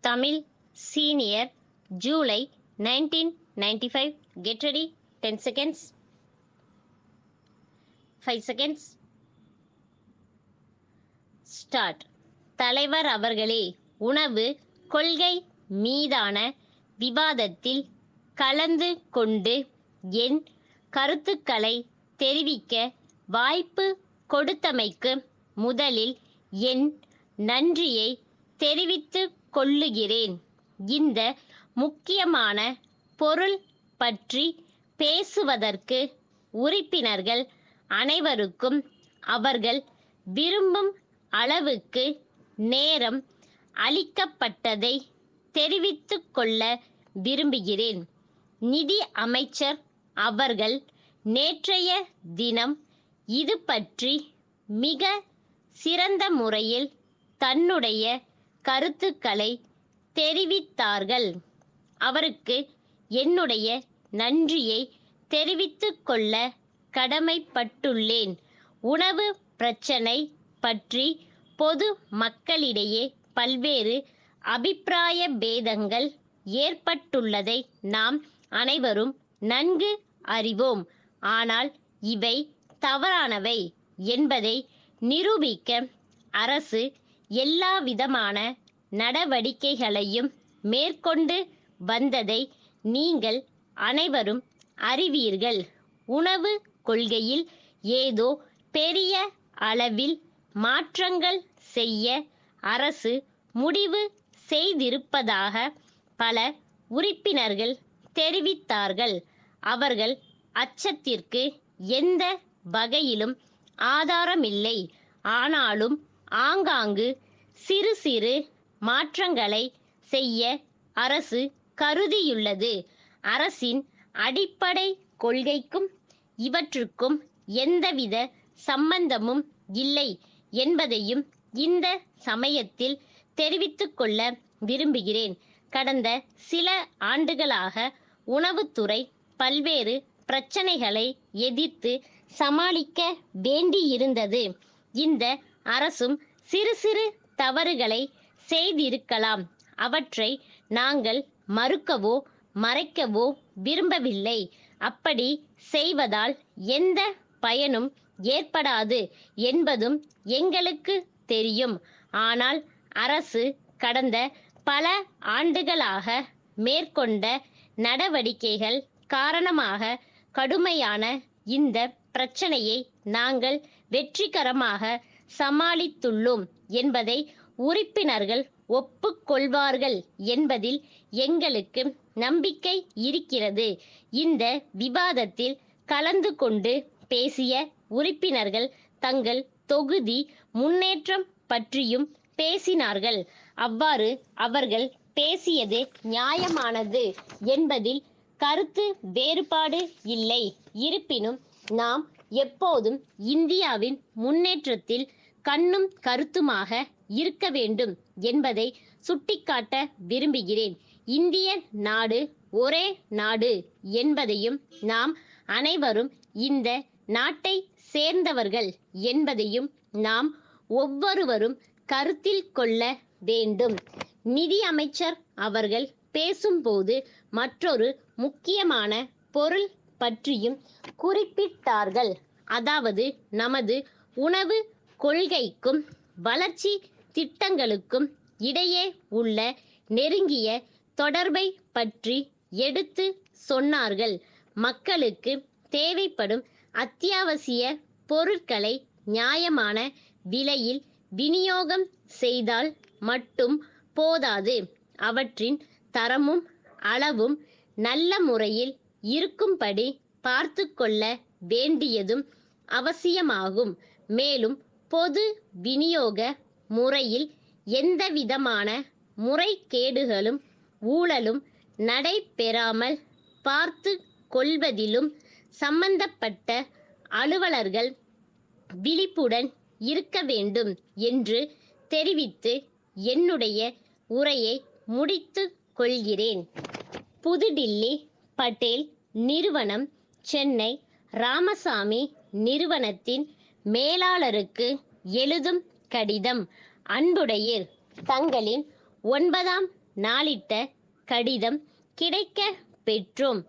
Tamil Senior, July 1995. Get ready. 10 seconds. 5 seconds. Start. தலைவர் அவர்களே, உணவு கொள்கை மீதான விவாதத்தில் கலந்து கொண்டு என் கருத்துக்களை தெரிவிக்க வாய்ப்பு கொடுத்தமைக்கு முதலில் என் நன்றியை தெரிவித்துக் கொள்ளுகிறேன். இந்த முக்கியமான பொருள் பற்றி பேசுவதற்கு உறுப்பினர்கள் அனைவருக்கும் அவர்கள் விரும்பும் அளவுக்கு நேரம் அளிக்கப்பட்டதை தெரிவித்துக் கொள்ள விரும்புகிறேன். நிதி அமைச்சர் அவர்கள் நேற்றைய தினம் இது பற்றி மிக சிறந்த முறையில் தன்னுடைய கருத்துக்களை தெரிவித்தார்கள். அவருக்கு என்னுடைய நன்றியை தெரிவித்துக் கொள்ள கடமைப்பட்டுள்ளேன். உணவு பிரச்சனை பற்றி பொது மக்களிடையே பல்வேறு அபிப்பிராய பேதங்கள் ஏற்பட்டுள்ளதை நாம் அனைவரும் நன்கு அறிவோம். ஆனால் இவை தவறானவை என்பதை நிரூபிக்க அரசு எல்லாவிதமான நடவடிக்கைகளையும் மேற்கொண்டு வந்ததை நீங்கள் அனைவரும் அறிவீர்கள். உணவு கொள்கையில் ஏதோ பெரிய அளவில் மாற்றங்கள் செய்ய அரசு முடிவு செய்திருப்பதாக பல உறுப்பினர்கள் தெரிவித்தார்கள். அவர்கள் அச்சத்திற்கு எந்த வகையிலும் ஆதாரமில்லை. ஆனாலும் ஆங்காங்கு சிறு சிறு மாற்றங்களை செய்ய அரசு கருதியுள்ளது. அரசின் அடிப்படை கொள்கைக்கும் இவற்றுக்கும் எந்தவித சம்பந்தமும் இல்லை என்பதையும் இந்த சமயத்தில் தெரிவித்துக் கொள்ள விரும்புகிறேன். கடந்த சில ஆண்டுகளாக உணவுத்துறை பல்வேறு பிரச்சனைகளை எதிர்த்து சமாளிக்க வேண்டியிருந்தது. இந்த அரசும் சிறு சிறு தவறுகளை செய்திருக்கலாம். அவற்றை நாங்கள் மறுக்கவோ மறைக்கவோ விரும்பவில்லை. அப்படி செய்வதால் எந்த பயனும் ஏற்படாது என்பதும் எங்களுக்கு தெரியும். ஆனால் அரசு கடந்த பல ஆண்டுகளாக மேற்கொண்ட நடவடிக்கைகள் காரணமாக கடுமையான இந்த பிரச்சனையை நாங்கள் வெற்றிகரமாக சமாளித்துள்ளோம் என்பதை உறுப்பினர்கள் ஒப்புக்கொள்வார்கள் என்பதில் எங்களுக்கு நம்பிக்கை இருக்கிறது. இந்த விவாதத்தில் கலந்து கொண்டு பேசிய உறுப்பினர்கள் தங்கள் தொகுதி முன்னேற்றம் பற்றியும் பேசினார்கள். அவ்வாறு அவர்கள் பேசியது நியாயமானது என்பதில் கருத்து வேறுபாடு இல்லை. இருப்பினும் நாம் எப்போதும் இந்தியாவின் முன்னேற்றத்தில் கண்ணும் கருத்துமாக இருக்க வேண்டும் என்பதை சுட்டிக்காட்ட விரும்புகிறேன். இந்திய நாடு ஒரே நாடு என்பதையும் நாம் அனைவரும் இந்த நாட்டை சேர்ந்தவர்கள் என்பதையும் நாம் ஒவ்வொருவரும் கருத்தில் கொள்ள வேண்டும். நிதி அமைச்சர் அவர்கள் பேசும்போது மற்றொரு முக்கியமான பொருள் பற்றியும் குறிப்பிட்டார்கள். அதாவது நமது உணவு கொள்கைக்கும் வளர்ச்சி திட்டங்களுக்கும் இடையே உள்ள நெருங்கிய தொடர்பை பற்றி எடுத்து சொன்னார்கள். மக்களுக்கு தேவைப்படும் அத்தியாவசிய பொருட்களை நியாயமான விலையில் விநியோகம் செய்தால் மட்டும் போதாது. அவற்றின் தரமும் அளவும் நல்ல முறையில் இருக்கும்படி பார்த்து கொள்ள வேண்டியதும் அவசியமாகும். மேலும் பொது விநியோக முறையில் எந்தவிதமான முறைகேடுகளும் ஊழலும் நடைபெறாமல் பார்த்து கொள்வதிலும் சம்பந்தப்பட்ட அலுவலர்கள் விழிப்புடன் இருக்க வேண்டும் என்று தெரிவித்து என்னுடைய உரையை முடித்துக் கொள்கிறேன். புதுடில்லி, பட்டேல் நிறுவனம், சென்னை ராமசாமி நிறுவனத்தின் மேலாளருக்கு எழுதும் கடிதம். அன்புடையீர், தங்களின் 9ஆம் நாளிட்ட கடிதம் கிடைக்க பெற்றோம்.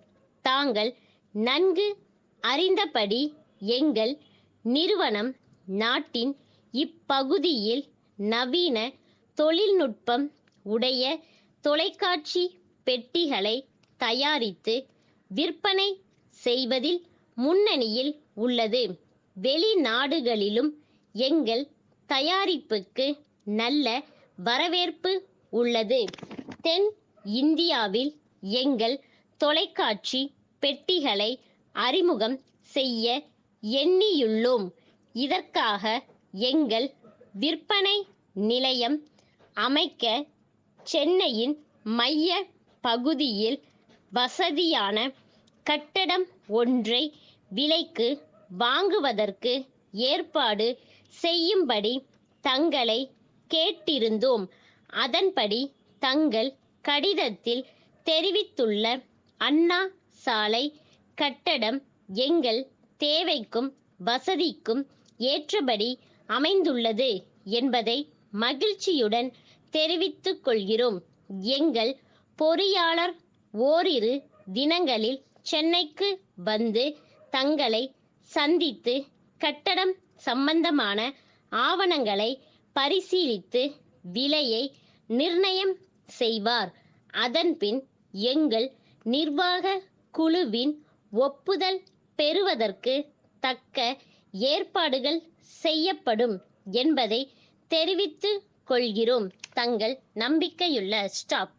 தாங்கள் நன்கு அறிந்தபடி எங்கள் நிறுவனம் நாட்டின் இப்பகுதியில் நவீன தொழில்நுட்பம் உடைய தொலைக்காட்சி பெட்டிகளை தயாரித்து விற்பனை செய்வதில் முன்னணியில் உள்ளது. வெளிநாடுகளிலும் எங்கள் தயாரிப்புக்கு நல்ல வரவேற்பு உள்ளது. தென் இந்தியாவில் எங்கள் தொலைக்காட்சி பெட்டிகளை அறிமுகம் செய்ய எண்ணியுள்ளோம். இதற்காக எங்கள் விற்பனை நிலையம் அமைக்க சென்னையின் மைய பகுதியில் வசதியான கட்டடம் ஒன்றை விலைக்கு வாங்குவதற்கு ஏற்பாடு செய்யும்படி தங்களை கேட்டிருந்தோம். அதன்படி தங்கள் கடிதத்தில் தெரிவித்துள்ள அண்ணா சாலை கட்டடம் எங்கள் தேவைக்கும் வசதிக்கும் ஏற்றபடி அமைந்துள்ளது என்பதை மகிழ்ச்சியுடன் தெரிவித்துக் கொள்கிறோம். எங்கள் பொறியாளர் ஓரிரு தினங்களில் சென்னைக்கு வந்து தங்களை சந்தித்து கட்டடம் சம்பந்தமான ஆவணங்களை பரிசீலித்து விலையை நிர்ணயம் செய்வார். அதன்பின் எங்கள் நிர்வாக குழுவின் ஒப்புதல் பெறுவதற்கு தக்க ஏற்பாடுகள் செய்யப்படும் என்பதை தெரிவித்துக் கொள்கிறோம். தங்கள் நம்பிக்கையுள்ள ஸ்டாப்.